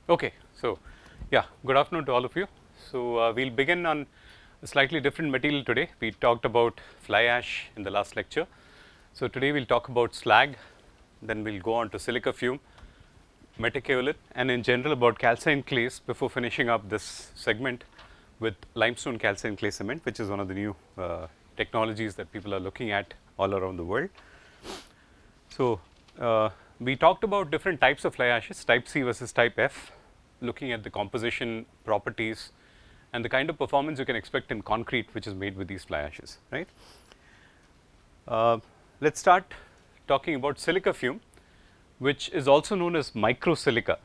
Okay, so yeah, good afternoon to all of you. So we'll begin on a slightly different material today. We talked about fly ash in the last lecture. So today we'll talk about slag, then we'll go on to silica fume, metacaolin, and in general about calcine clays before finishing up this segment with limestone calcine clay cement, which is one of the new technologies that people are looking at all around the world. So we talked about different types of fly ashes, type C versus type F, looking at the composition, properties, and the kind of performance you can expect in concrete which is made with these fly ashes, right. Let's start talking about silica fume, which is also known as microsilica,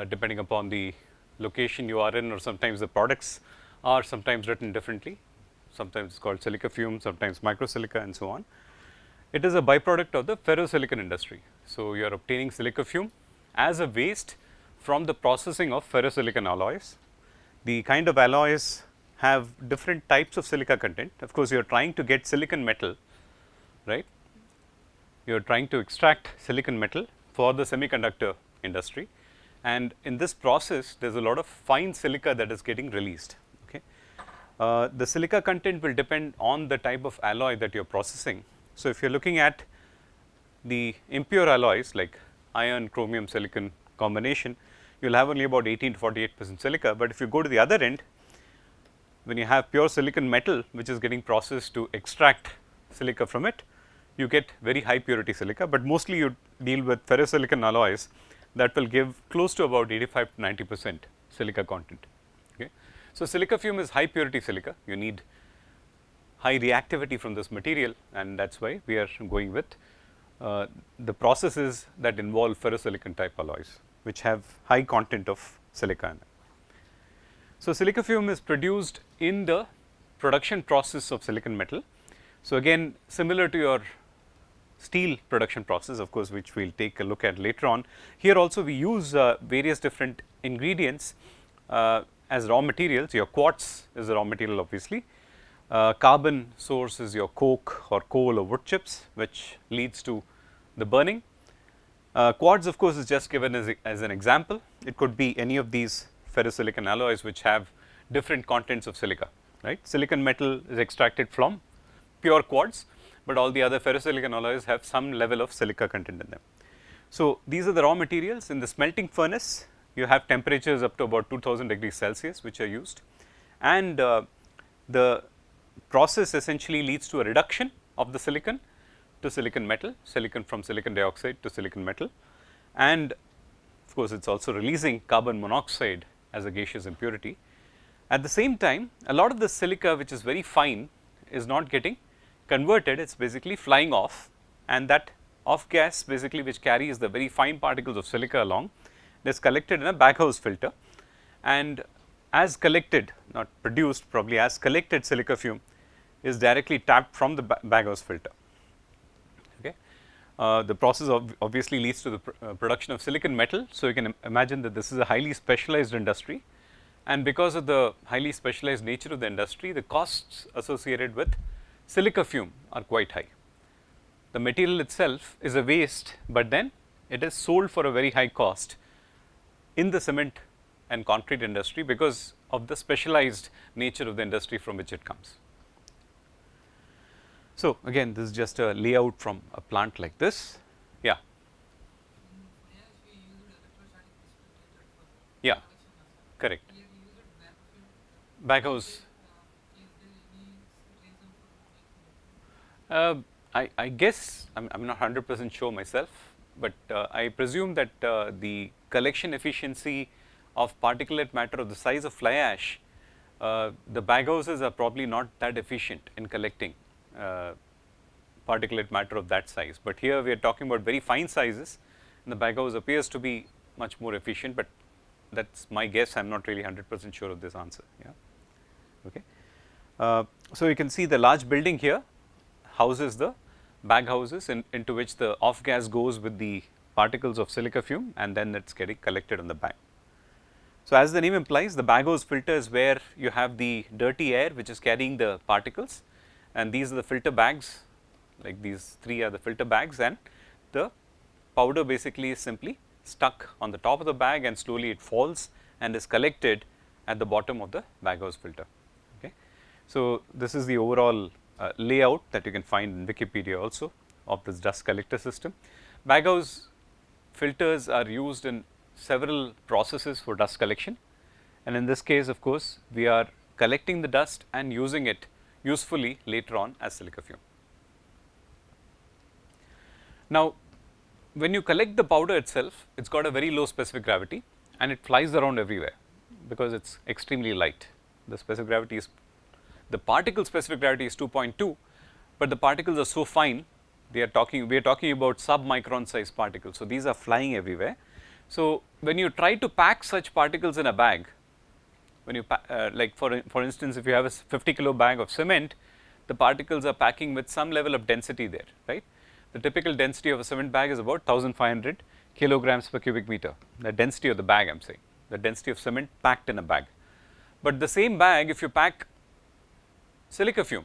depending upon the location you are in, or sometimes the products are sometimes written differently. Sometimes it's called silica fume, sometimes microsilica, and so on. It is a byproduct of the ferrosilicon industry. So you are obtaining silica fume as a waste from the processing of ferrosilicon alloys. The kind of alloys have different types of silica content. Of course, you are trying to get silicon metal, right. You are trying to extract silicon metal for the semiconductor industry, and in this process there is a lot of fine silica that is getting released. Okay. The silica content will depend on the type of alloy that you are processing. So, if you are looking at the impure alloys like iron, chromium, silicon combination, you will have only about 18 to 48% silica, but if you go to the other end, when you have pure silicon metal which is getting processed to extract silica from it, you get very high purity silica, but mostly you deal with ferrosilicon alloys that will give close to about 85 to 90% silica content. Okay. So, silica fume is high purity silica, you need high reactivity from this material, and that is why we are going with the processes that involve ferrosilicon type alloys which have high content of silica in it. So, silica fume is produced in the production process of silicon metal. So, again similar to your steel production process, of course, which we will take a look at later on. Here also we use various different ingredients as raw materials. Your quartz is the raw material, obviously. Carbon source is your coke or coal or wood chips, which leads to the burning. Quartz, of course, is just given as an example. It could be any of these ferrosilicon alloys which have different contents of silica, right. Silicon metal is extracted from pure quartz, but all the other ferrosilicon alloys have some level of silica content in them. So, these are the raw materials. In the smelting furnace, you have temperatures up to about 2000 degrees Celsius which are used, and the process essentially leads to a reduction of the silicon to silicon metal, silicon from silicon dioxide to silicon metal, and of course, it is also releasing carbon monoxide as a gaseous impurity. At the same time, a lot of the silica which is very fine is not getting converted, it is basically flying off, and that off gas basically which carries the very fine particles of silica along, it is collected in a baghouse filter, and as collected, not produced, probably as collected silica fume is directly tapped from the baghouse filter. Okay. The process obviously leads to the production of silicon metal. So, you can imagine that this is a highly specialized industry, and because of the highly specialized nature of the industry, the costs associated with silica fume are quite high. The material itself is a waste, but then it is sold for a very high cost in the cement and concrete industry because of the specialized nature of the industry from which it comes. So, again this is just a layout from a plant like this. Yeah. Yeah, correct. Baghouse. I guess I am not 100% sure myself, but I presume that the collection efficiency of particulate matter of the size of fly ash, the baghouses are probably not that efficient in collecting particulate matter of that size, but here we are talking about very fine sizes, and the baghouse appears to be much more efficient, but that is my guess. I am not really 100% sure of this answer. Yeah. Okay. So, you can see the large building here houses the baghouses into which the off gas goes with the particles of silica fume, and then it is getting collected on the bag. So, as the name implies, the baghouse filter is where you have the dirty air which is carrying the particles, and these are the filter bags, like these three are the filter bags, and the powder basically is simply stuck on the top of the bag and slowly it falls and is collected at the bottom of the baghouse filter. Okay. So, this is the overall layout that you can find in Wikipedia also of this dust collector system. Baghouse filters are used in several processes for dust collection, and in this case of course, we are collecting the dust and using it usefully later on as silica fume. Now, when you collect the powder itself, it has got a very low specific gravity and it flies around everywhere because it is extremely light. The specific gravity is, the particle specific gravity is 2.2, but the particles are so fine, we are talking about sub-micron size particles. So, these are flying everywhere. So, when you try to pack such particles in a bag, when you like for instance, if you have a 50 kilo bag of cement, the particles are packing with some level of density there, right. The typical density of a cement bag is about 1500 kilograms per cubic meter, the density of the bag I am saying, the density of cement packed in a bag. But the same bag, if you pack silica fume,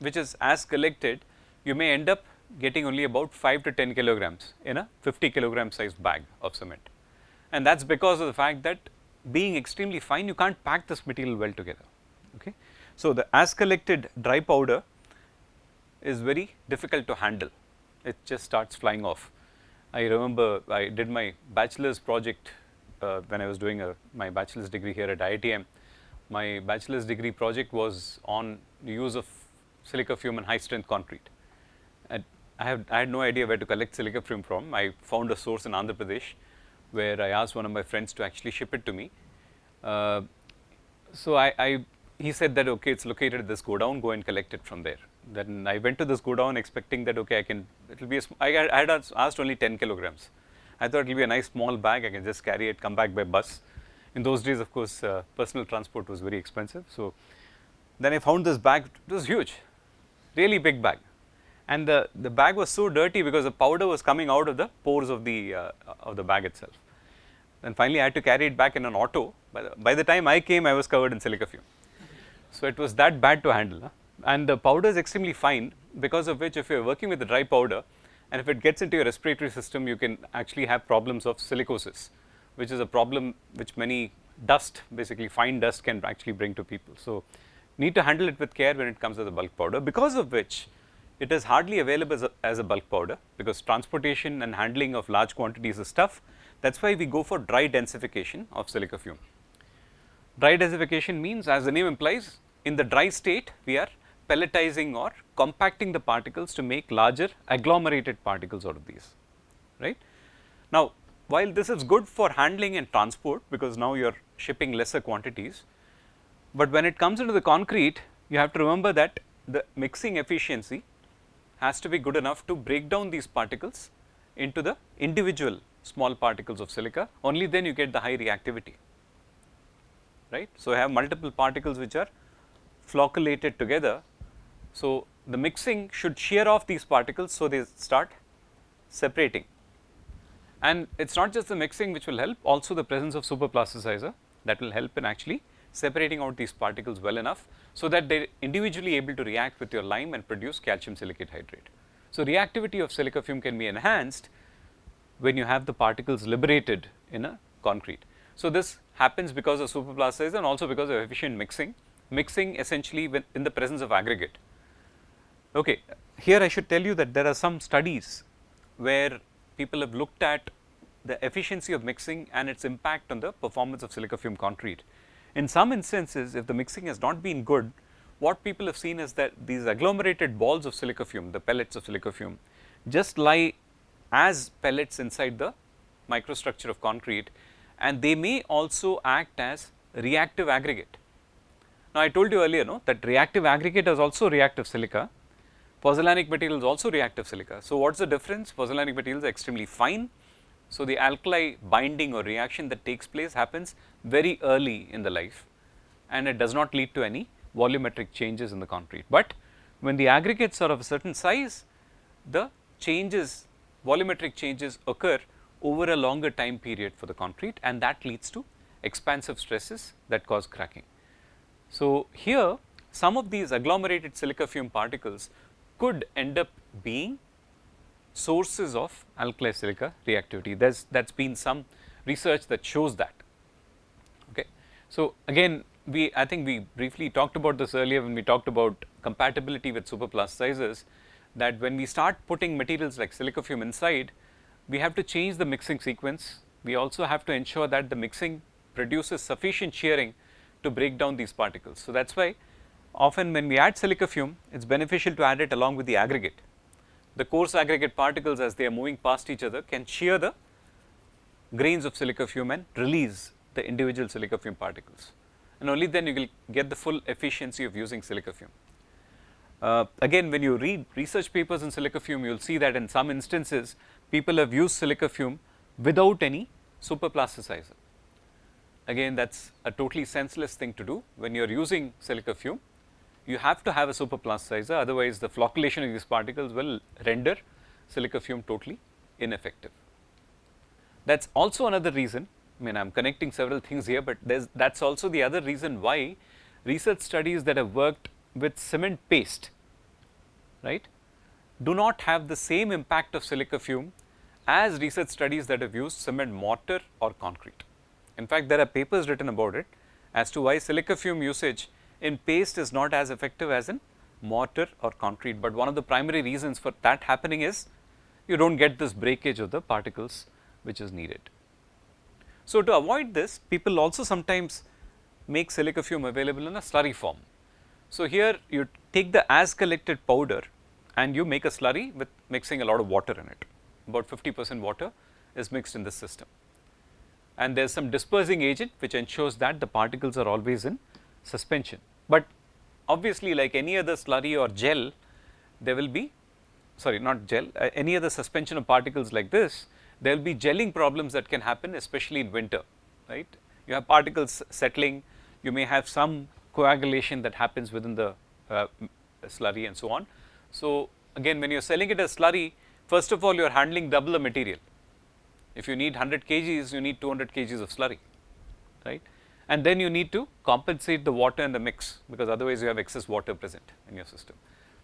which is as collected, you may end up getting only about 5 to 10 kilograms in a 50 kilogram sized bag of cement. And that is because of the fact that being extremely fine, you can't pack this material well together. Okay. So, the as collected dry powder is very difficult to handle, it just starts flying off. I remember I did my bachelor's project when I was doing my bachelor's degree here at IITM. My bachelor's degree project was on the use of silica fume and high strength concrete. And I had no idea where to collect silica fume from. I found a source in Andhra Pradesh where I asked one of my friends to actually ship it to me. So, he said that okay, it is located at this godown, go and collect it from there. Then I went to this godown expecting that okay, it will be I had asked only 10 kilograms. I thought it will be a nice small bag, I can just carry it, come back by bus. In those days of course, personal transport was very expensive. So, then I found this bag, it was huge, really big bag, and the bag was so dirty because the powder was coming out of the pores of the bag itself. Then finally, I had to carry it back in an auto. By the time I came, I was covered in silica fume. So, it was that bad to handle. Huh? And the powder is extremely fine, because of which if you are working with the dry powder and if it gets into your respiratory system, you can actually have problems of silicosis, which is a problem which many dust, basically fine dust, can actually bring to people. So, need to handle it with care when it comes to the bulk powder, because of which it is hardly available as a bulk powder, because transportation and handling of large quantities is tough. That is why we go for dry densification of silica fume. Dry densification means, as the name implies, in the dry state we are pelletizing or compacting the particles to make larger agglomerated particles out of these, right. Now, while this is good for handling and transport, because now you are shipping lesser quantities, but when it comes into the concrete, you have to remember that the mixing efficiency has to be good enough to break down these particles into the individual small particles of silica, only then you get the high reactivity, right. So, I have multiple particles which are flocculated together. So, the mixing should shear off these particles, so they start separating, and it is not just the mixing which will help, also the presence of superplasticizer that will help in actually separating out these particles well enough, so that they are individually able to react with your lime and produce calcium silicate hydrate. So, reactivity of silica fume can be enhanced when you have the particles liberated in a concrete. So, this happens because of superplasticizer and also because of efficient mixing essentially when in the presence of aggregate. Okay. Here I should tell you that there are some studies where people have looked at the efficiency of mixing and its impact on the performance of silica fume concrete. In some instances, if the mixing has not been good, what people have seen is that these agglomerated balls of silica fume, the pellets of silica fume, just lie as pellets inside the microstructure of concrete, and they may also act as reactive aggregate. Now, I told you earlier that reactive aggregate is also reactive silica, pozzolanic material is also reactive silica. So, what is the difference? Pozzolanic materials are extremely fine. So, the alkali binding or reaction that takes place happens very early in the life, and it does not lead to any volumetric changes in the concrete. But when the aggregates are of a certain size, the changes, volumetric changes occur over a longer time period for the concrete, and that leads to expansive stresses that cause cracking. So, here some of these agglomerated silica fume particles could end up being sources of alkali silica reactivity. That's been some research that shows that. Okay. So, again I think we briefly talked about this earlier when we talked about compatibility with superplasticizers, that when we start putting materials like silica fume inside, we have to change the mixing sequence. We also have to ensure that the mixing produces sufficient shearing to break down these particles. So, that is why often when we add silica fume, it is beneficial to add it along with the aggregate. The coarse aggregate particles, as they are moving past each other, can shear the grains of silica fume and release the individual silica fume particles, and only then you will get the full efficiency of using silica fume. Again, when you read research papers in silica fume, you will see that in some instances people have used silica fume without any superplasticizer. Again, that is a totally senseless thing to do. When you are using silica fume, you have to have a superplasticizer, otherwise the flocculation of these particles will render silica fume totally ineffective. That is also another reason, I mean I am connecting several things here, but that is also the other reason why research studies that have worked with cement paste, right, do not have the same impact of silica fume as research studies that have used cement mortar or concrete. In fact, there are papers written about it as to why silica fume usage in paste is not as effective as in mortar or concrete, but one of the primary reasons for that happening is you do not get this breakage of the particles which is needed. So, to avoid this, people also sometimes make silica fume available in a slurry form. So, here you take the as collected powder and you make a slurry with mixing a lot of water in it, about 50% water is mixed in this system, and there is some dispersing agent which ensures that the particles are always in suspension. But obviously, like any other slurry or gel, there will be, sorry, not gel, any other suspension of particles like this, there will be gelling problems that can happen, especially in winter, right. You have particles settling, you may have some coagulation that happens within the slurry and so on. So, again when you are selling it as slurry, first of all you are handling double the material. If you need 100 kgs, you need 200 kgs of slurry, right, and then you need to compensate the water in the mix, because otherwise you have excess water present in your system.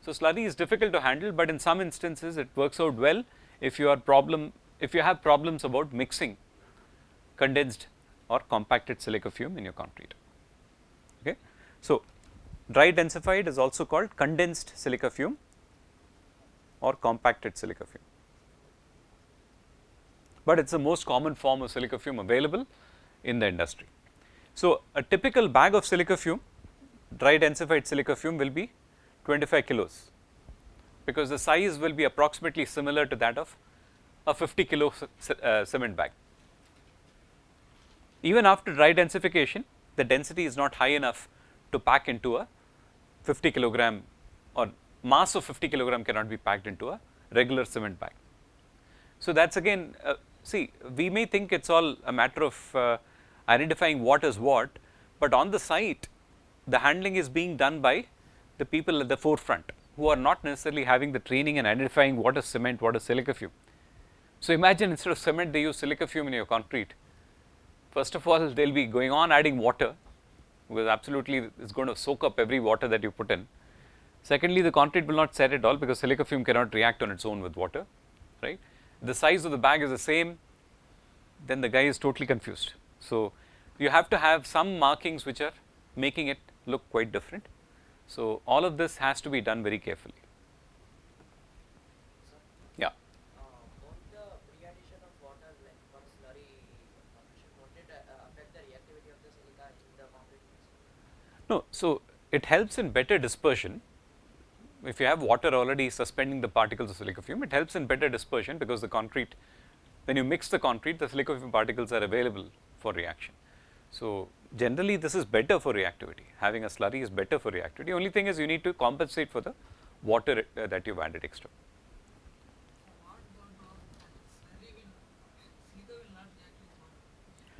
So, slurry is difficult to handle, but in some instances it works out well if you have problems about mixing condensed or compacted silica fume in your concrete. Okay. So, dry densified is also called condensed silica fume or compacted silica fume, but it is the most common form of silica fume available in the industry. So, a typical bag of silica fume, dry densified silica fume, will be 25 kilos, because the size will be approximately similar to that of a 50 kilo cement bag. Even after dry densification, the density is not high enough to pack into a 50 kilogram, or mass of 50 kilogram cannot be packed into a regular cement bag. So, that is again, see, we may think it is all a matter of identifying what is what, but on the site the handling is being done by the people at the forefront, who are not necessarily having the training in identifying what is cement, what is silica fume. So, imagine instead of cement they use silica fume in your concrete. First of all, they will be going on adding water, because absolutely it is going to soak up every water that you put in. Secondly, the concrete will not set at all, because silica fume cannot react on its own with water, right. The size of the bag is the same, then the guy is totally confused. So, you have to have some markings which are making it look quite different. So, all of this has to be done very carefully. Yeah. Won't the pre-addition of water, like from slurry formation, won't it affect the reactivity of the silica in the concrete mix? No, so it helps in better dispersion. If you have water already suspending the particles of silica fume, it helps in better dispersion, because the concrete, when you mix the concrete, the silica fume particles are available for reaction. So, generally this is better for reactivity, having a slurry is better for reactivity. Only thing is you need to compensate for the water that you have added extra.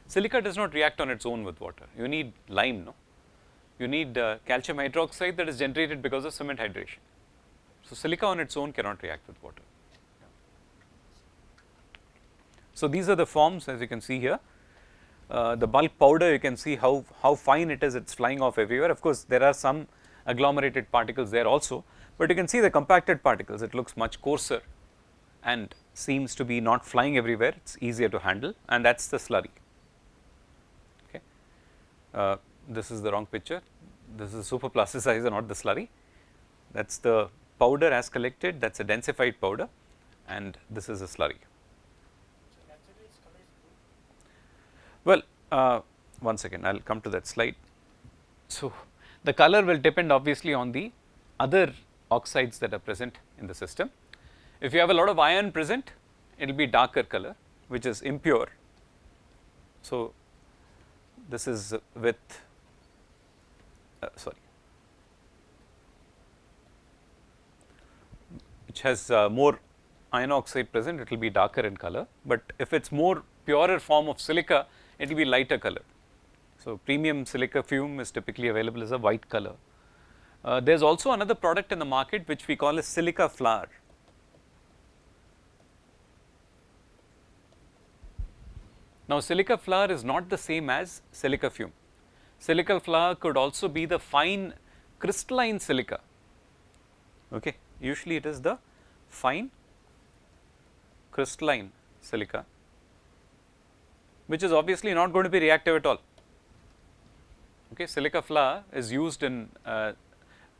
Silica does not react on its own with water, you need lime, no? You need calcium hydroxide that is generated because of cement hydration. So, silica on its own cannot react with water. So, these are the forms, as you can see here. The bulk powder, you can see how fine it is flying off everywhere. Of course, there are some agglomerated particles there also, but you can see the compacted particles, it looks much coarser and seems to be not flying everywhere, it is easier to handle, and that is the slurry. Okay. This is the wrong picture, this is super plasticizer, not the slurry. That is the powder as collected, that is a densified powder, and this is a slurry. So naturally its color is blue? Well, one second, I will come to that slide. So, the color will depend obviously on the other oxides that are present in the system. If you have a lot of iron present, it will be darker color, which is impure. So, this is with which has more iron oxide present, it will be darker in color, but if it is more purer form of silica, it will be lighter color. So, premium silica fume is typically available as a white color. There is also another product in the market which we call as silica flour. Now, silica flour is not the same as silica fume. Silica flour could also be the fine crystalline silica. Okay. Usually it is the fine crystalline silica, which is obviously not going to be reactive at all. Okay. Silica flour is used in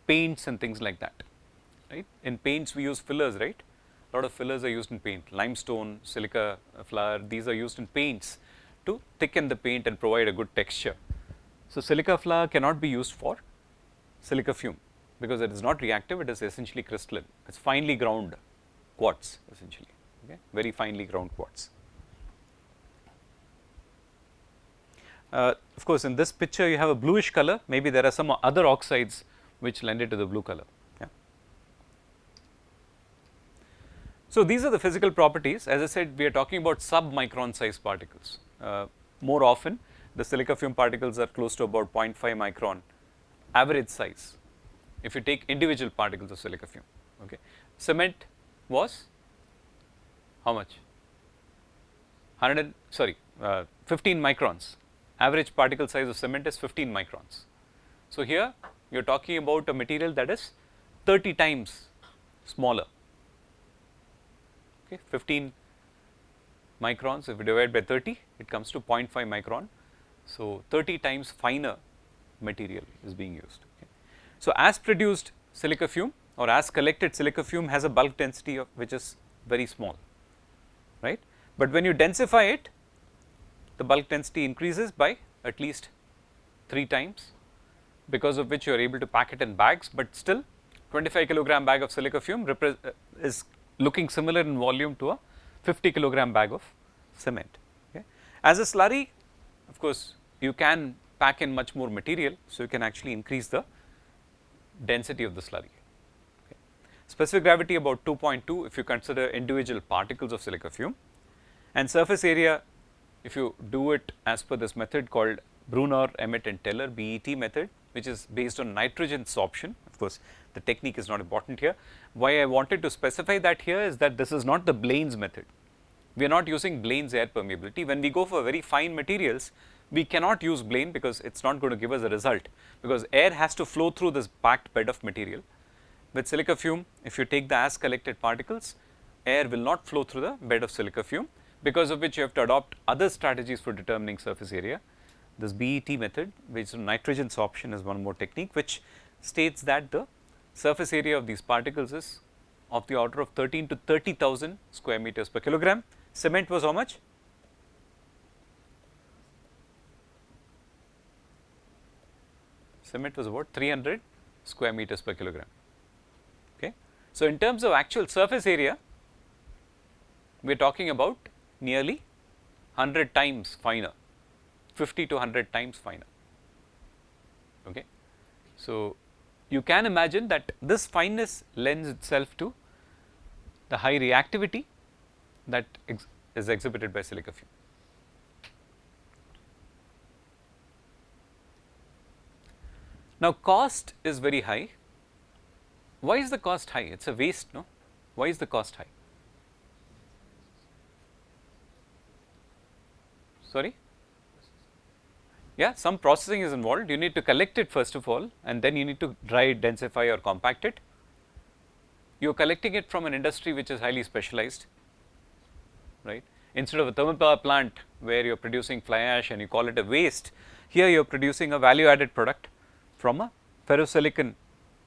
paints and things like that, right. In paints we use fillers, right. A lot of fillers are used in paint, limestone, silica flour, these are used in paints to thicken the paint and provide a good texture. So, silica flour cannot be used for silica fume because it is not reactive, it is essentially crystalline, it is finely ground quartz essentially, okay, very finely ground quartz. Of course, in this picture you have a bluish color, maybe there are some other oxides which lend it to the blue color. Yeah. So, these are the physical properties. As I said, we are talking about sub-micron size particles. More often the silica fume particles are close to about 0.5 micron average size if you take individual particles of silica fume. Okay. Cement was how much? 15 microns. Average particle size of cement is 15 microns. So, here you are talking about a material that is 30 times smaller. Okay. 15 microns, if you divide by 30, it comes to 0.5 micron. So, 30 times finer material is being used. Okay. So, as produced silica fume or as collected silica fume has a bulk density of which is very small, right. But when you densify it, the bulk density increases by at least 3 times, because of which you are able to pack it in bags, but still 25 kilogram bag of silica fume is looking similar in volume to a 50 kilogram bag of cement. Okay. As a slurry, of course, you can pack in much more material, so you can actually increase the density of the slurry. Okay. Specific gravity about 2.2 if you consider individual particles of silica fume, and surface area, if you do it as per this method called Brunner, Emmett and Teller BET method, which is based on nitrogen sorption. Of course, the technique is not important here. Why I wanted to specify that here is that this is not the Blaine's method. We are not using Blaine's air permeability. When we go for very fine materials, we cannot use Blaine because it is not going to give us a result, because air has to flow through this packed bed of material. With silica fume, if you take the as collected particles, air will not flow through the bed of silica fume, because of which you have to adopt other strategies for determining surface area. This BET method, which is nitrogen sorption, is one more technique which states that the surface area of these particles is of the order of 13 to 30,000 square meters per kilogram. Cement was how much? Cement was about 300 square meters per kilogram. Okay. So, in terms of actual surface area, we are talking about nearly 100 times finer, 50 to 100 times finer. Okay. So, you can imagine that this fineness lends itself to the high reactivity that is exhibited by silica fume. Now, cost is very high. Why is the cost high? It is a waste, no? Why is the cost high? Sorry? Yeah, some processing is involved. You need to collect it first of all, and then you need to dry, densify or compact it. You are collecting it from an industry which is highly specialized. right. Instead of a thermal power plant where you are producing fly ash and you call it a waste, here you are producing a value added product from a ferrosilicon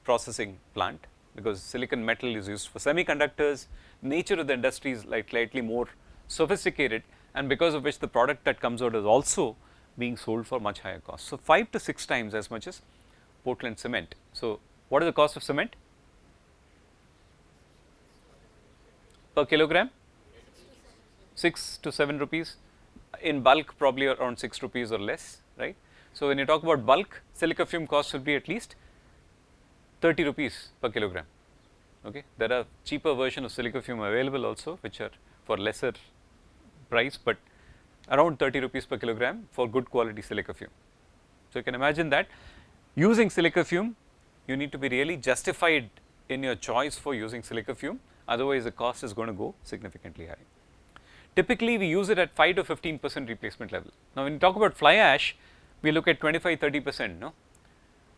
processing plant, because silicon metal is used for semiconductors. Nature of the industry is like slightly more sophisticated, and because of which the product that comes out is also being sold for much higher cost. So, 5 to 6 times as much as Portland cement. So, what is the cost of cement per kilogram? 6 to 7 rupees, in bulk probably around 6 rupees or less, right. So, when you talk about bulk, silica fume cost will be at least 30 rupees per kilogram. Okay. There are cheaper version of silica fume available also, which are for lesser price, but around 30 rupees per kilogram for good quality silica fume. So, you can imagine that using silica fume, you need to be really justified in your choice for using silica fume, otherwise the cost is going to go significantly high. Typically, we use it at 5 to 15% replacement level. Now, when you talk about fly ash, we look at 25-30%, no?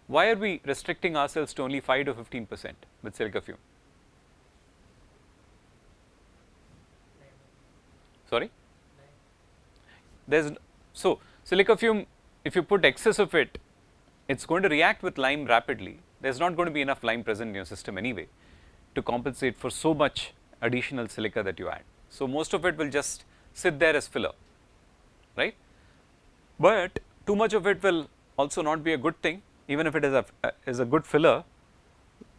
Why are we restricting ourselves to only 5 to 15% with silica fume? Sorry? So, silica fume, if you put excess of it, it's going to react with lime rapidly. There's not going to be enough lime present in your system anyway to compensate for so much additional silica that you add. So, most of it will just sit there as filler, right. But too much of it will also not be a good thing, even if it is a good filler.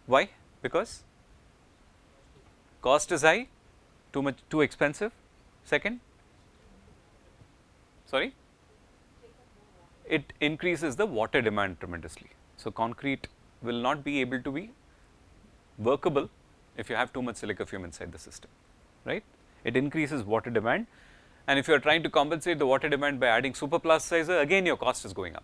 Why? Because cost is high, too expensive. Second, sorry, it increases the water demand tremendously. So, concrete will not be able to be workable if you have too much silica fume inside the system, right. It increases water demand, and if you are trying to compensate the water demand by adding super plasticizer, again your cost is going up.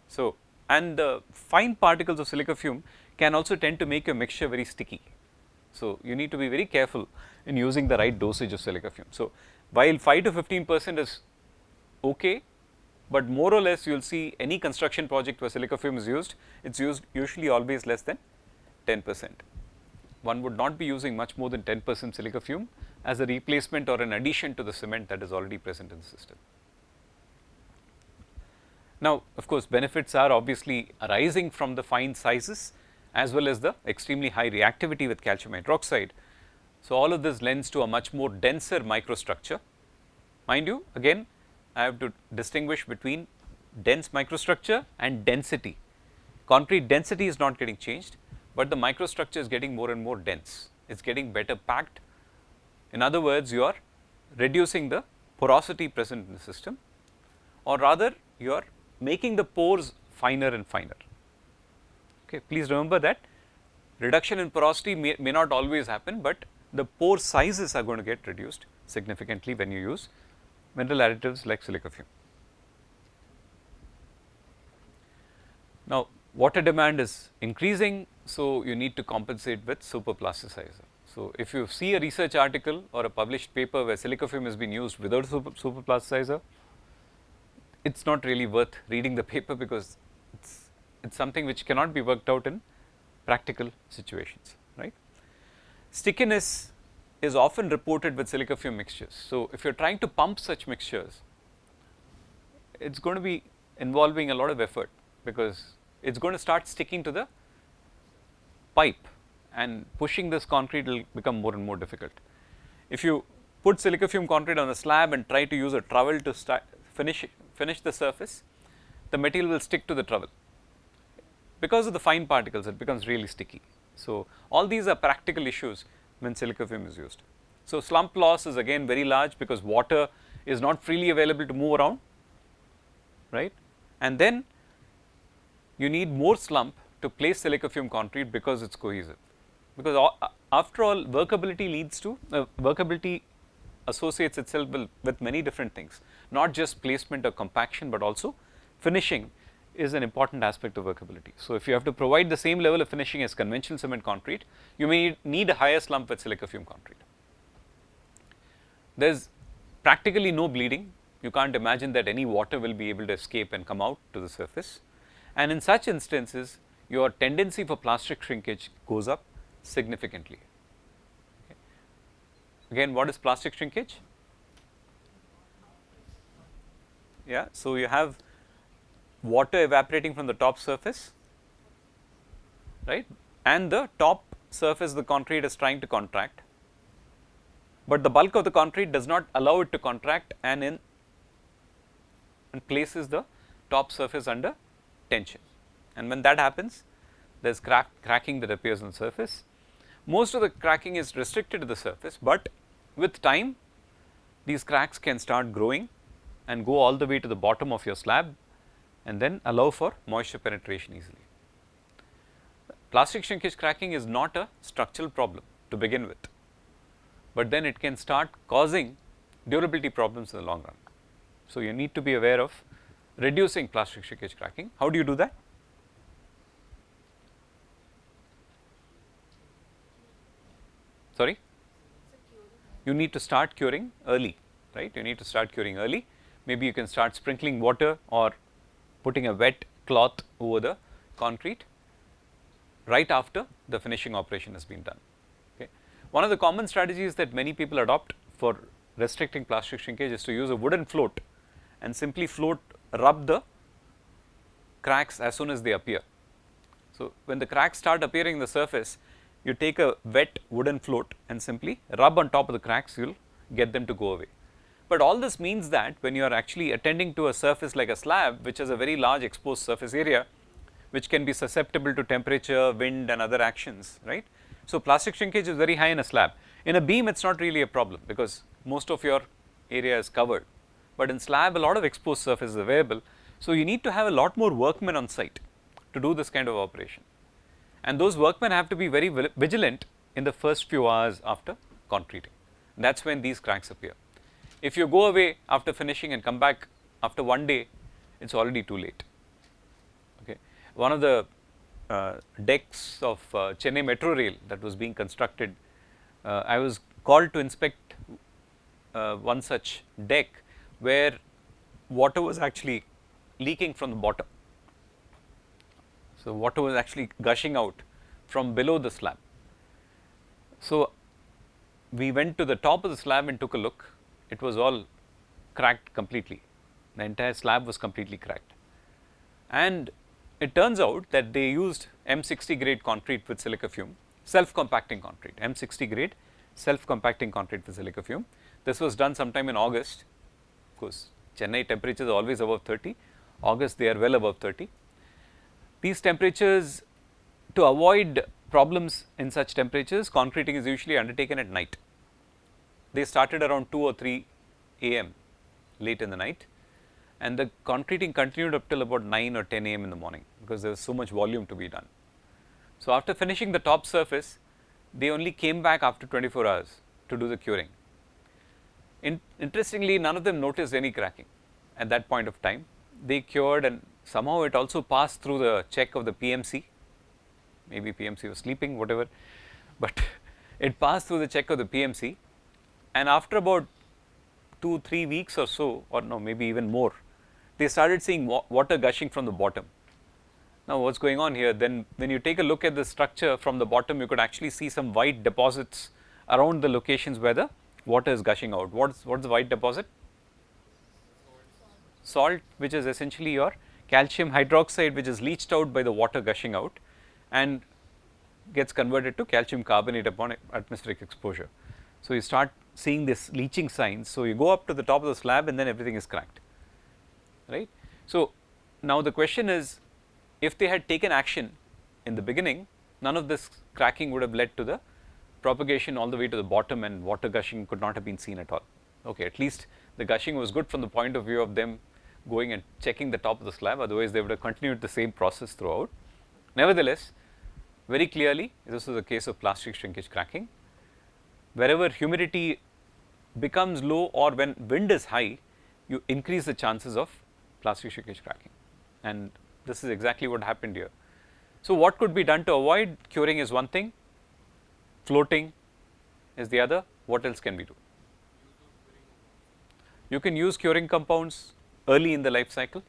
So, and the fine particles of silica fume can also tend to make your mixture very sticky. So, you need to be very careful in using the right dosage of silica fume. So, while 5 to 15% is okay, but more or less you will see any construction project where silica fume is used, it is used usually always less than 10%. One would not be using much more than 10% silica fume as a replacement or an addition to the cement that is already present in the system. Now, of course, benefits are obviously arising from the fine sizes as well as the extremely high reactivity with calcium hydroxide. So, all of this lends to a much more denser microstructure. Mind you, again I have to distinguish between dense microstructure and density. Concrete density is not getting changed, but the microstructure is getting more and more dense. It is getting better packed. In other words, you are reducing the porosity present in the system, or rather you are making the pores finer and finer. Okay. Please remember that reduction in porosity may not always happen, but the pore sizes are going to get reduced significantly when you use mineral additives like silica fume. Now, water demand is increasing, so you need to compensate with super plasticizer. So, if you see a research article or a published paper where silica fume has been used without super plasticizer, it is not really worth reading the paper, because it's something which cannot be worked out in practical situations, right. Stickiness is often reported with silica fume mixtures. So, if you are trying to pump such mixtures, it is going to be involving a lot of effort, because it is going to start sticking to the pipe, and pushing this concrete will become more and more difficult. If you put silica fume concrete on a slab and try to use a trowel to finish the surface, the material will stick to the trowel. Because of the fine particles, it becomes really sticky. So, all these are practical issues when silica fume is used. So, slump loss is again very large, because water is not freely available to move around, right. And then you need more slump to place silica fume concrete, because it is cohesive. Because after all, workability associates itself with many different things, not just placement or compaction, but also finishing is an important aspect of workability. So, if you have to provide the same level of finishing as conventional cement concrete, you may need a higher slump with silica fume concrete. There is practically no bleeding. You can't imagine that any water will be able to escape and come out to the surface, and in such instances your tendency for plastic shrinkage goes up significantly. Okay. Again, what is plastic shrinkage? Yeah, so you have water evaporating from the top surface, right, and the top surface of the concrete is trying to contract, but the bulk of the concrete does not allow it to contract and places the top surface under tension, and when that happens, there is cracking that appears on the surface. Most of the cracking is restricted to the surface, but with time these cracks can start growing and go all the way to the bottom of your slab and then allow for moisture penetration easily. Plastic shrinkage cracking is not a structural problem to begin with, but then it can start causing durability problems in the long run. So, you need to be aware of reducing plastic shrinkage cracking. How do you do that? Sorry? You need to start curing early, right? You need to start curing early. Maybe you can start sprinkling water or putting a wet cloth over the concrete right after the finishing operation has been done. Okay. One of the common strategies that many people adopt for restricting plastic shrinkage is to use a wooden float and simply rub the cracks as soon as they appear. So, when the cracks start appearing in the surface, you take a wet wooden float and simply rub on top of the cracks, you will get them to go away. But all this means that when you are actually attending to a surface like a slab, which has a very large exposed surface area, which can be susceptible to temperature, wind and other actions, right. So, plastic shrinkage is very high in a slab. In a beam, it is not really a problem because most of your area is covered, but in slab a lot of exposed surface is available. So, you need to have a lot more workmen on site to do this kind of operation, and those workmen have to be very vigilant in the first few hours after concreting. That is when these cracks appear. If you go away after finishing and come back after one day, it is already too late. Okay. One of the decks of Chennai Metro Rail that was being constructed, I was called to inspect one such deck where water was actually leaking from the bottom. So, water was actually gushing out from below the slab. So, we went to the top of the slab and took a look. It was all cracked completely. The entire slab was completely cracked. And it turns out that they used M60 grade concrete with silica fume, self-compacting concrete, M60 grade self-compacting concrete with silica fume. This was done sometime in August. Of course, Chennai temperatures are always above 30. August, they are well above 30. These temperatures, to avoid problems in such temperatures, concreting is usually undertaken at night. They started around 2 or 3 a.m. late in the night, and the concreting continued up till about 9 or 10 a.m. in the morning because there was so much volume to be done. So, after finishing the top surface, they only came back after 24 hours to do the curing. Interestingly, none of them noticed any cracking at that point of time. They cured, and somehow it also passed through the check of the PMC. Maybe PMC was sleeping, whatever, but it passed through the check of the PMC, and after about 2-3 weeks or so, or no, maybe even more, they started seeing water gushing from the bottom. Now, what is going on here? Then when you take a look at the structure from the bottom, you could actually see some white deposits around the locations where the water is gushing out. What is the white deposit? Salt, which is essentially your calcium hydroxide, which is leached out by the water gushing out and gets converted to calcium carbonate upon atmospheric exposure. So, you start seeing this leaching signs. So, you go up to the top of the slab and then everything is cracked, right. So, now the question is, if they had taken action in the beginning, none of this cracking would have led to the propagation all the way to the bottom, and water gushing could not have been seen at all. Okay, at least the gushing was good from the point of view of them going and checking the top of the slab, otherwise they would have continued the same process throughout. Nevertheless, very clearly this is a case of plastic shrinkage cracking. Wherever humidity becomes low or when wind is high, you increase the chances of plastic shrinkage cracking, and this is exactly what happened here. So, what could be done to avoid curing is one thing, floating is the other. What else can we do? You can use curing compounds early in the life cycle,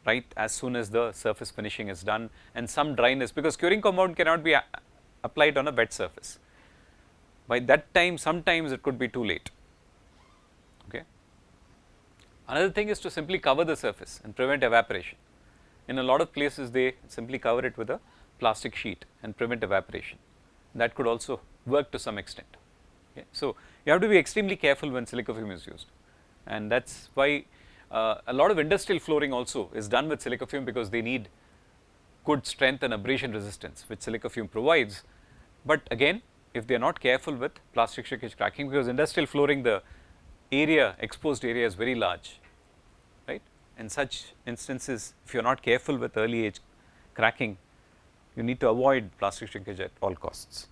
right, as soon as the surface finishing is done, and some dryness, because curing compound cannot be applied on a wet surface. by that time sometimes it could be too late. Okay. Another thing is to simply cover the surface and prevent evaporation. In a lot of places they simply cover it with a plastic sheet and prevent evaporation. That could also work to some extent. Okay. So, you have to be extremely careful when silica fume is used, and that is why a lot of industrial flooring also is done with silica fume, because they need good strength and abrasion resistance which silica fume provides. But again, if they are not careful with plastic shrinkage cracking, because industrial flooring, the area, exposed area is very large, right. In such instances, if you are not careful with early age cracking, you need to avoid plastic shrinkage at all costs.